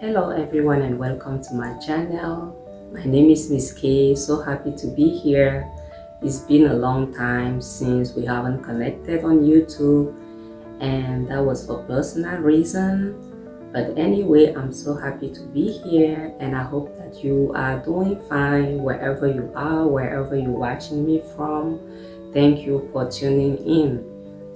Hello everyone and welcome to my channel. My name is Miss K. So happy to be here. It's been a long time since we haven't connected on YouTube, and that was for personal reason. But anyway, I'm so happy to be here, and I hope that you are doing fine wherever you are, wherever you're watching me from. Thank you for tuning in.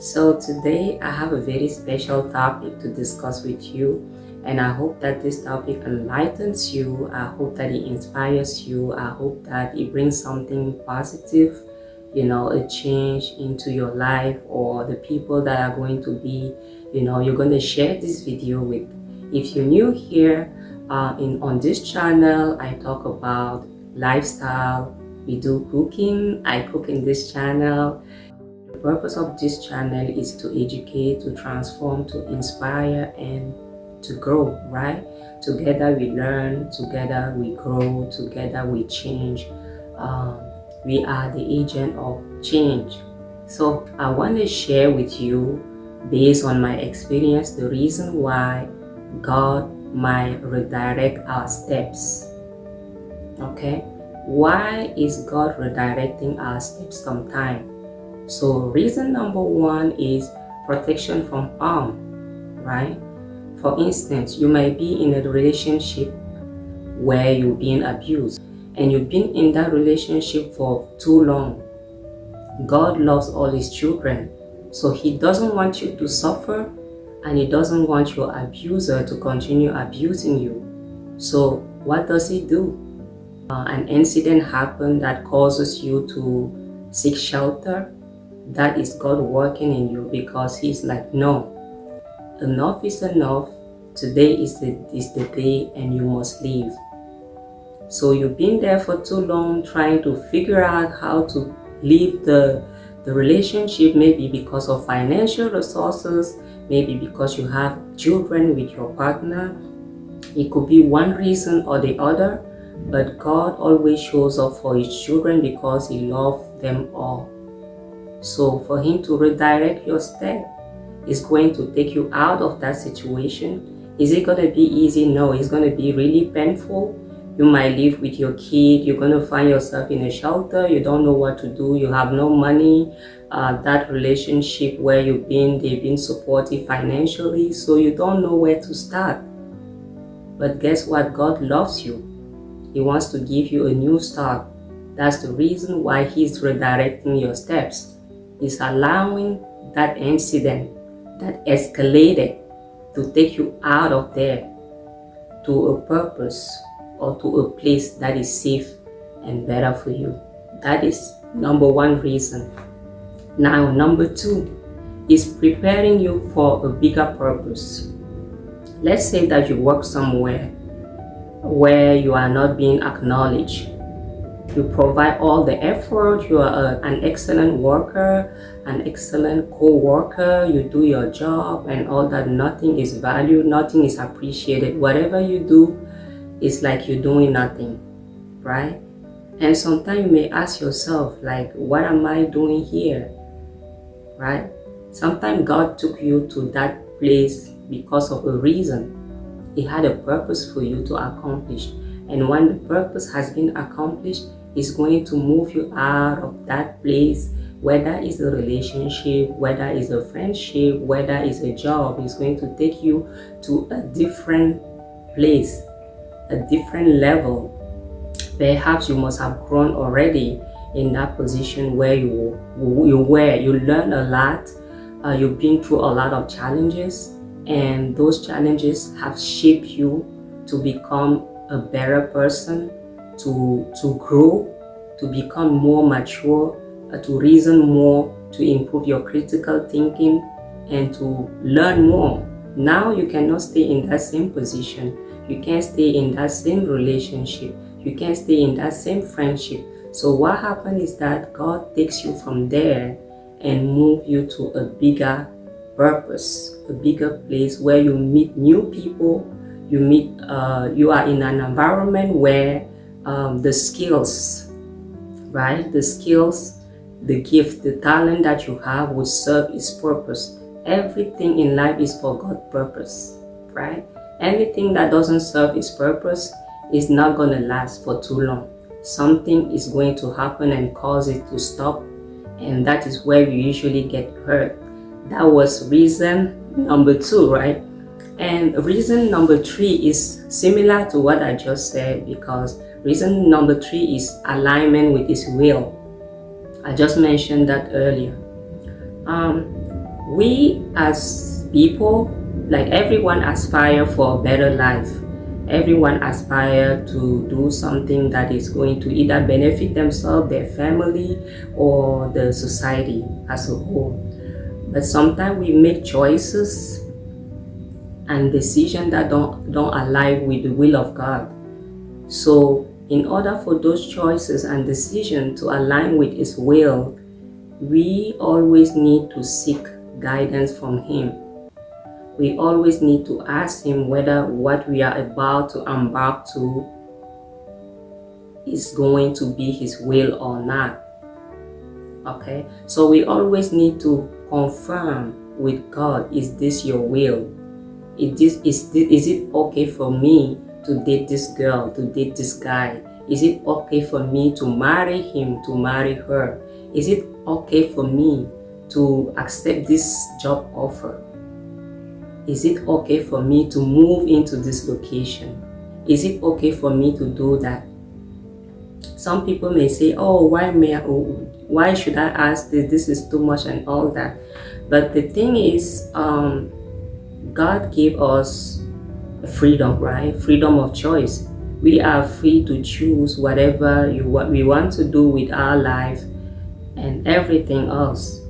So today I have a very special topic to discuss with you, and I hope that this topic enlightens you. I hope that it inspires you. I hope that it brings something positive, a change into your life or the people that are going to be, you're going to share this video with. If you're new here on this channel, I talk about lifestyle. We do cooking. I cook in this channel. The purpose of this channel is to educate, to transform, to inspire, and to grow, right? Together we learn, together we grow, together we change. We are the agent of change. So I want to share with you, based on my experience, the reason why God might redirect our steps. Okay? Why is God redirecting our steps sometimes? So reason number one is protection from harm, right? For instance, you might be in a relationship where you're being abused, and you've been in that relationship for too long. God loves all his children, so he doesn't want you to suffer, and he doesn't want your abuser to continue abusing you. So what does he do? An incident happened that causes you to seek shelter. That is God working in you, because he's like, no, enough is enough. Today is the day, and you must leave. So you've been there for too long trying to figure out how to leave the relationship, maybe because of financial resources, maybe because you have children with your partner. It could be one reason or the other, but God always shows up for his children because he loves them all. So for him to redirect your step is going to take you out of that situation. Is it going to be easy? No, it's going to be really painful. You might live with your kid. You're going to find yourself in a shelter. You don't know what to do. You have no money. That relationship where they've been supportive financially, so you don't know where to start. But guess what? God loves you. He wants to give you a new start. That's the reason why he's redirecting your steps. He's allowing that incident that escalated to take you out of there to a purpose or to a place that is safe and better for you. That is number one reason. Now, number two is preparing you for a bigger purpose. Let's say that you work somewhere where you are not being acknowledged. You provide all the effort. You are an excellent worker, an excellent co-worker. You do your job and all that. Nothing is valued. Nothing is appreciated. Whatever you do, it's like you're doing nothing, right? And sometimes you may ask yourself, like, what am I doing here, right? Sometimes God took you to that place because of a reason. He had a purpose for you to accomplish. And when the purpose has been accomplished, is going to move you out of that place, whether it's a relationship, whether it's a friendship, whether it's a job. It's going to take you to a different place, a different level. Perhaps you must have grown already in that position where you were. You learned a lot. You've been through a lot of challenges, and those challenges have shaped you to become a better person, to grow, to become more mature, to reason more, to improve your critical thinking, and to learn more. Now you cannot stay in that same position. You can't stay in that same relationship. You can't stay in that same friendship. So what happens is that God takes you from there and move you to a bigger purpose, a bigger place where you meet new people. You are in an environment where the skills, right? The skills, the gift, the talent that you have will serve its purpose. Everything in life is for God's purpose, right? Anything that doesn't serve its purpose is not going to last for too long. Something is going to happen and cause it to stop, and that is where you usually get hurt. That was reason number 2, right? And reason number 3 is similar to what I just said, because reason number 3 is alignment with His will. I just mentioned that earlier. We as people, like everyone, aspire for a better life. Everyone aspire to do something that is going to either benefit themselves, their family, or the society as a whole. But sometimes we make choices and decisions that don't align with the will of God. So in order for those choices and decisions to align with His will, we always need to seek guidance from Him. We always need to ask Him whether what we are about to embark to is going to be His will or not. Okay, so we always need to confirm with God, is this your will? Is it okay for me to date this girl, to date this guy? Is it okay for me to marry him, to marry her? Is it okay for me to accept this job offer? Is it okay for me to move into this location? Is it okay for me to do that? Some people may say, oh, why should I ask this? This is too much and all that. But the thing is, God gave us freedom, right? Freedom of choice. We are free to choose whatever we want to do with our life and everything else.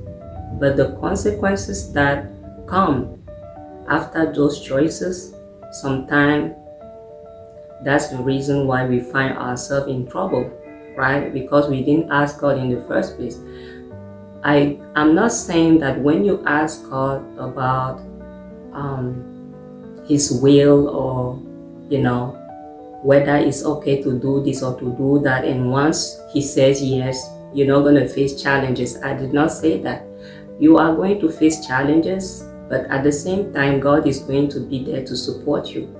But the consequences that come after those choices, sometimes that's the reason why we find ourselves in trouble, right? Because we didn't ask God in the first place. I'm not saying that when you ask God about His will, or whether it's okay to do this or to do that, and once He says yes, you're not going to face challenges. I did not say that. You are going to face challenges, but at the same time, God is going to be there to support you.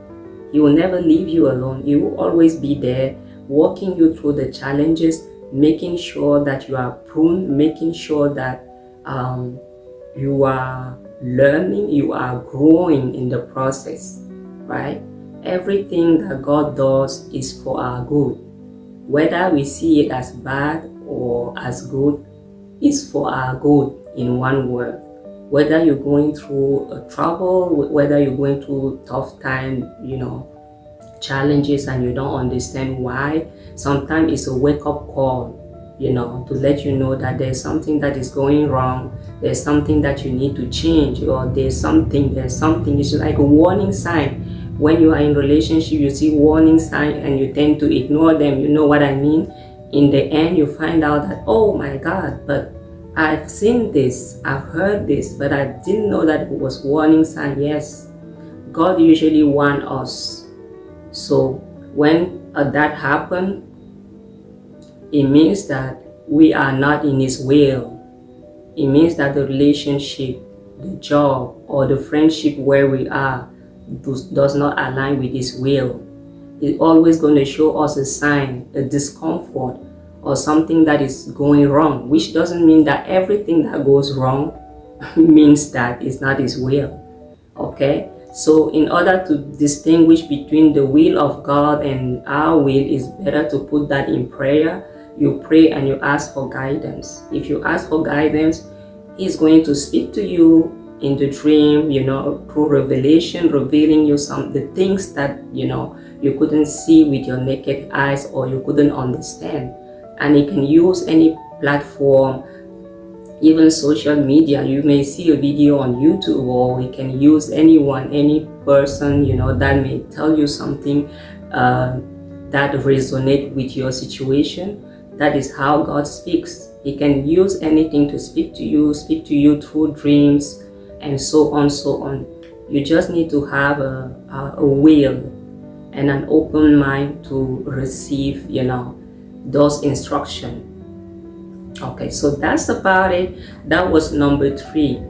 He will never leave you alone. He will always be there, walking you through the challenges, making sure that you are pruned, making sure that you are learning, you are growing in the process, right? Everything that God does is for our good. Whether we see it as bad or as good, it's for our good, in one word. Whether you're going through a trouble, whether you're going through tough time, challenges, and you don't understand why, sometimes it's a wake-up call, to let you know that there's something that is going wrong, there's something that you need to change, or there's something, it's like a warning sign. When you are in relationship, you see warning sign and you tend to ignore them, you know what I mean? In the end, you find out that, oh my God, but I've seen this, I've heard this, but I didn't know that it was warning sign. Yes, God usually warns us. So when that happens, it means that we are not in His will. It means that the relationship, the job, or the friendship where we are does not align with His will. It's always going to show us a sign, a discomfort, or something that is going wrong, which doesn't mean that everything that goes wrong means that it's not His will. Okay? So in order to distinguish between the will of God and our will, it's better to put that in prayer. You pray and you ask for guidance. If you ask for guidance, He's going to speak to you in the dream, through revelation, revealing you the things that, you couldn't see with your naked eyes, or you couldn't understand. And He can use any platform, even social media. You may see a video on YouTube, or He can use anyone, any person, that may tell you something that resonates with your situation. That is how God speaks. He can use anything to speak to you through dreams, and so on. You just need to have a will and an open mind to receive, those instructions. Okay, so that's about it. That was number 3.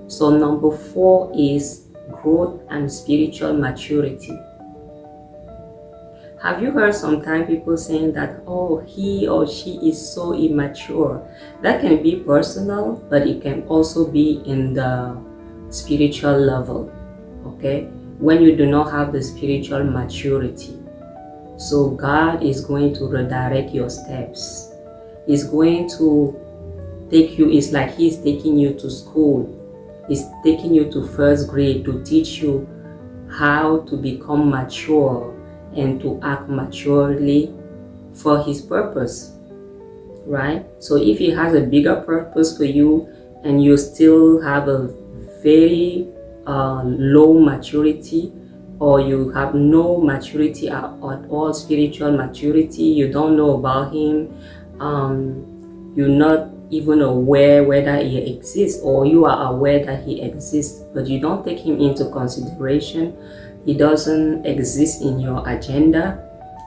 So number 4 is growth and spiritual maturity. Have you heard sometimes people saying that, oh, he or she is so immature? That can be personal, but it can also be in the spiritual level, okay? When you do not have the spiritual maturity. So God is going to redirect your steps. He's going to take you, it's like He's taking you to school. He's taking you to first grade to teach you how to become mature and to act maturely for His purpose, right? So if He has a bigger purpose for you and you still have a very low maturity, or you have no maturity at all, spiritual maturity, you don't know about Him, you're not even aware whether He exists, or you are aware that He exists, but you don't take Him into consideration. He doesn't exist in your agenda,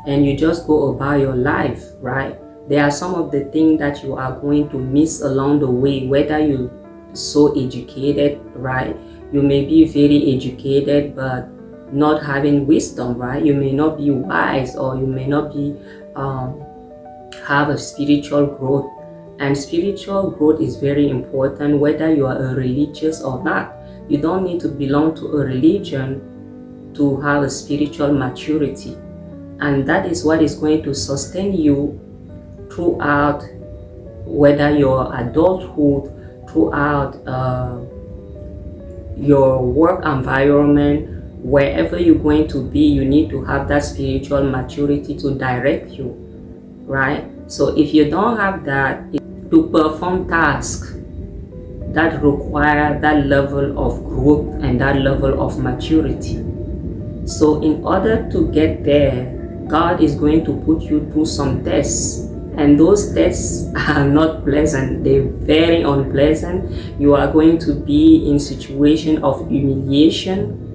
and you just go about your life, right? There are some of the things that you are going to miss along the way, whether you're so educated, right? You may be very educated, but not having wisdom, right? You may not be wise, or you may not be have a spiritual growth. And spiritual growth is very important, whether you are a religious or not. You don't need to belong to a religion to have a spiritual maturity, and that is what is going to sustain you throughout, whether your adulthood, throughout your work environment, wherever you're going to be. You need to have that spiritual maturity to direct you, right? So if you don't have that, to perform tasks that require that level of growth and that level of maturity. So in order to get there, God is going to put you through some tests, and those tests are not pleasant. They're very unpleasant. You are going to be in situation of humiliation,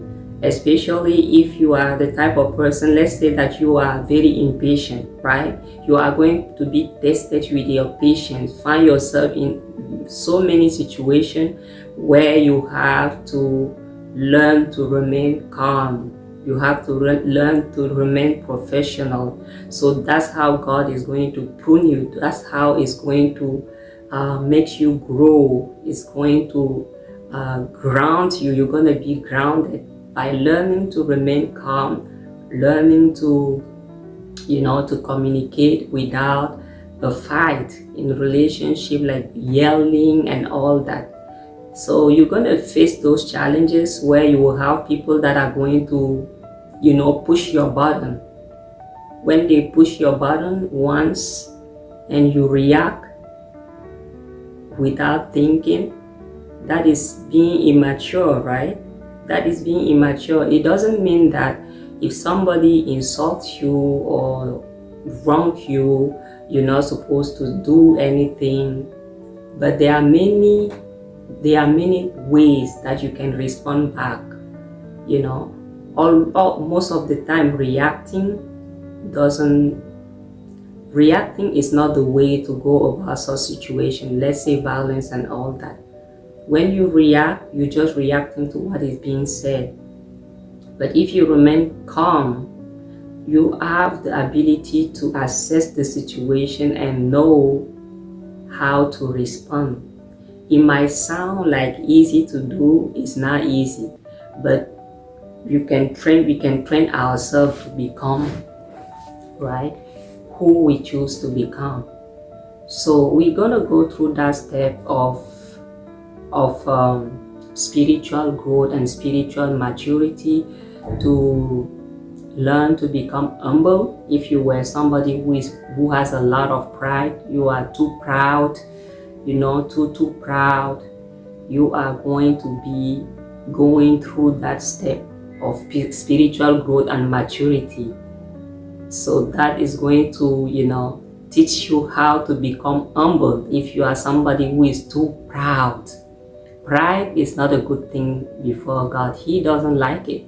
especially if you are the type of person, let's say that you are very impatient, right? You are going to be tested with your patience. Find yourself in so many situations where you have to learn to remain calm. You have to learn to remain professional. So that's how God is going to prune you. That's how it's going to make you grow. It's going to ground you. You're going to be grounded by learning to remain calm, learning to, to communicate without a fight in relationship, like yelling and all that. So you're going to face those challenges where you will have people that are going to, push your button. When they push your button once and you react without thinking, that is being immature, right? That is being immature. It doesn't mean that if somebody insults you or wrong you, you're not supposed to do anything. But there are many ways that you can respond back. Most of the time reacting is not the way to go about such situation. Let's say violence and all that. When you react, you're just reacting to what is being said. But if you remain calm, you have the ability to assess the situation and know how to respond. It might sound like easy to do. It's not easy, but we can train ourselves to become, right, who we choose to become. So we're gonna go through that step of spiritual growth and spiritual maturity, to learn to become humble. If you were somebody who has a lot of pride, you are too proud, too proud, you are going to be going through that step of spiritual growth and maturity. So that is going to, teach you how to become humble. If you are somebody who is too proud, pride is not a good thing before God. He doesn't like it,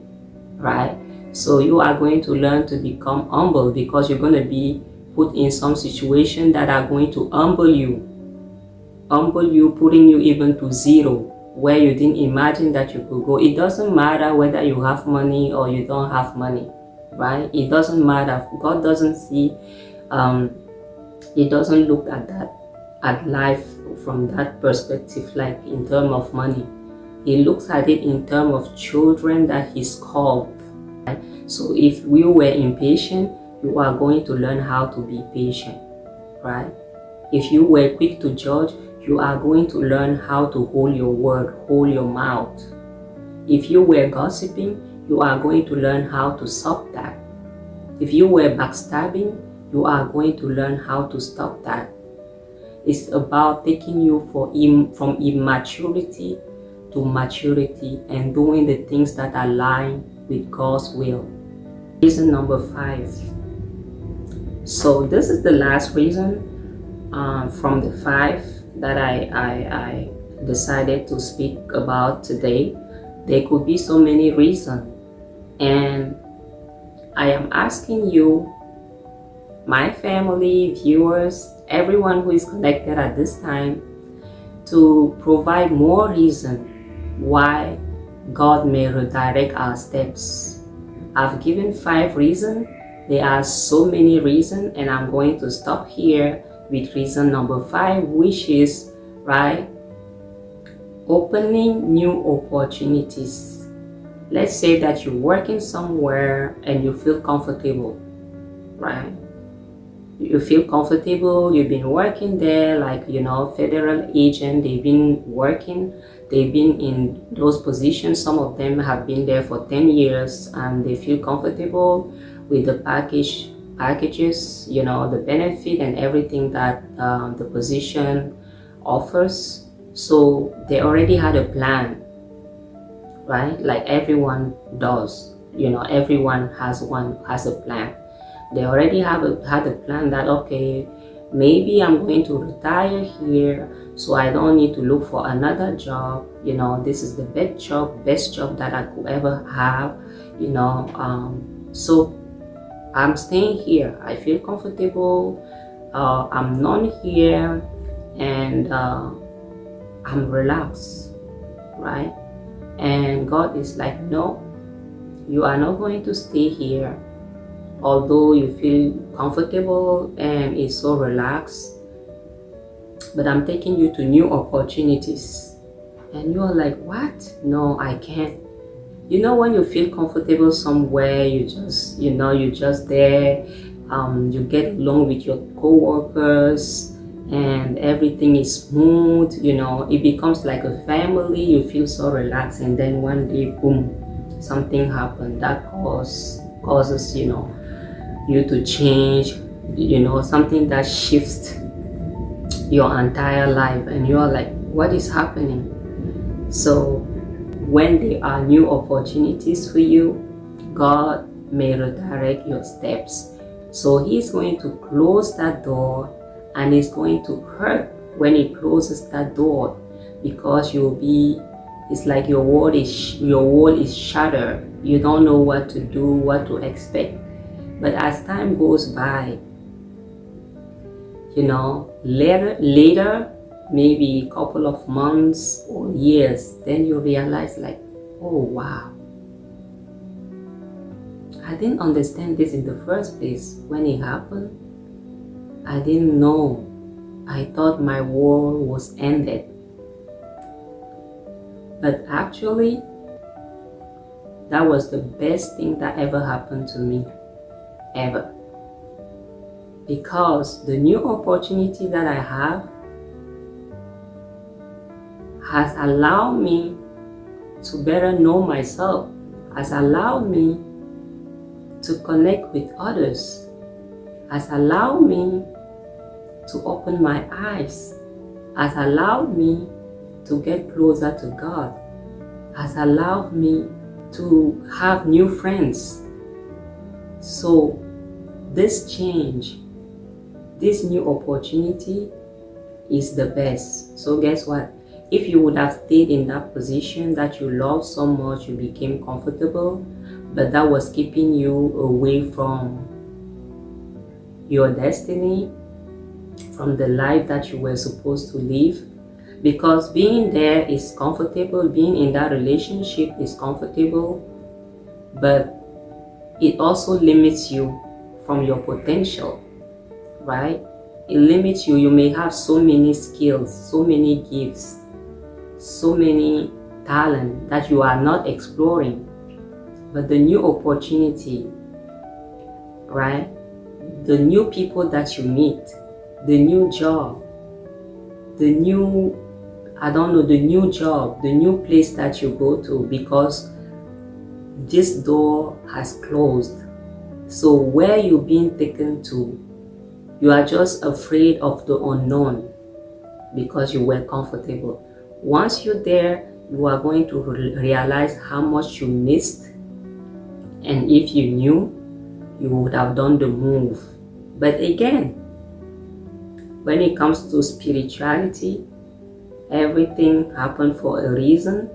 right? So you are going to learn to become humble, because you're going to be put in some situation that are going to humble you, putting you even to zero. where you didn't imagine that you could go. It doesn't matter whether you have money or you don't have money, right? It doesn't matter. God doesn't see, He doesn't look at life from that perspective, like in terms of money. He looks at it in terms of children that He's called. Right? So if we were impatient, you are going to learn how to be patient, right? If you were quick to judge, you are going to learn how to hold your word, hold your mouth. If you were gossiping, you are going to learn how to stop that. If you were backstabbing, you are going to learn how to stop that. It's about taking you from immaturity to maturity and doing the things that align with God's will. Reason number 5. So this is the last reason from the 5 that I decided to speak about today. There could be so many reasons, and I am asking you, my family, viewers, everyone who is connected at this time, to provide more reason why God may redirect our steps. I've given 5 reasons. There are so many reasons, and I'm going to stop here with reason number 5, which is, right, opening new opportunities. Let's say that you're working somewhere and you feel comfortable, right? You feel comfortable, you've been working there, like, federal agent, they've been working, they've been in those positions. Some of them have been there for 10 years and they feel comfortable with the packages, the benefit and everything that the position offers. So they already had a plan, right? Like everyone does, everyone has a plan. They already had a plan that, okay, maybe I'm going to retire here, so I don't need to look for another job. This is the best job that I could ever have. So I'm staying here. I feel comfortable. I'm known here, and I'm relaxed, right? And God is like, no, you are not going to stay here. Although you feel comfortable and it's so relaxed, but I'm taking you to new opportunities. And you're like, what? No, I can't. When you feel comfortable somewhere, you're just there, you get along with your co-workers and everything is smooth, it becomes like a family. You feel so relaxed, and then one day, boom, something happened that causes you to change, something that shifts your entire life, and you're like, what is happening? So when there are new opportunities for you, God may redirect your steps. So He's going to close that door, and it's going to hurt when He closes that door, because it's like your world is shattered. You don't know what to do, what to expect. But as time goes by, later, maybe a couple of months or years, then you realize, like, oh wow, I didn't understand this in the first place. When it happened, I didn't know. I thought my world was ended. But actually, that was the best thing that ever happened to me, ever. Because the new opportunity that I have has allowed me to better know myself, has allowed me to connect with others, has allowed me to open my eyes, has allowed me to get closer to God, has allowed me to have new friends. So this change, this new opportunity is the best. So guess what? If you would have stayed in that position that you love so much, you became comfortable, but that was keeping you away from your destiny, from the life that you were supposed to live. because being there is comfortable, being in that relationship is comfortable, but it also limits you from your potential, right? It limits you. You may have so many skills, so many gifts, so many talent that you are not exploring. But the new opportunity, right? The new people that you meet, the new job, the new, I don't know, the new job, the new place that you go to, because this door has closed. So where you're being taken to, you are just afraid of the unknown because you were comfortable. Once you're there, you are going to realize how much you missed. And if you knew, you would have done the move. But again, when it comes to spirituality, everything happened for a reason,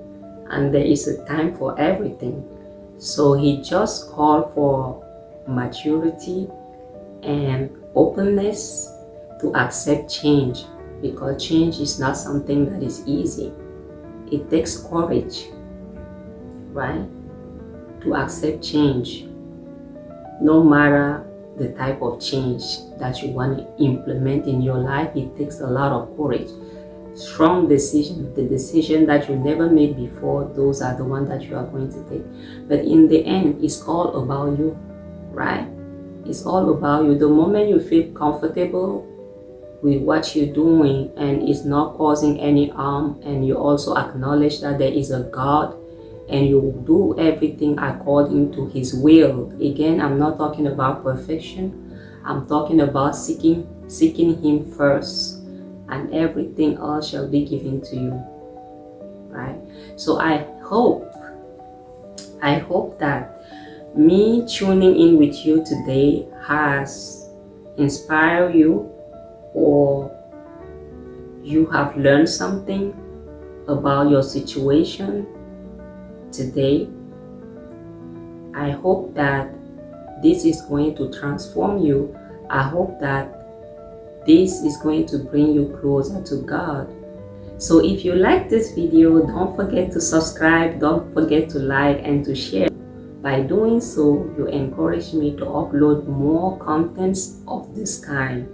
and there is a time for everything. So he just called for maturity and openness to accept change, because change is not something that is easy. It takes courage, right, to accept change, no matter the type of change that you want to implement in your life. It takes a lot of courage, strong decision, the decision that you never made before. Those are the ones that you are going to take. But in the end, it's all about you, right? It's all about you. The moment you feel comfortable with what you're doing and it's not causing any harm, and you also acknowledge that there is a God and you do everything according to his will. Again, I'm not talking about perfection. I'm talking about seeking him first, and everything else shall be given to you, right? So I hope that me tuning in with you today has inspired you, or you have learned something about your situation today. I hope that this is going to transform you. I hope that this is going to bring you closer to God. So if you like this video, don't forget to subscribe, don't forget to like and to share. By doing so, you encourage me to upload more contents of this kind.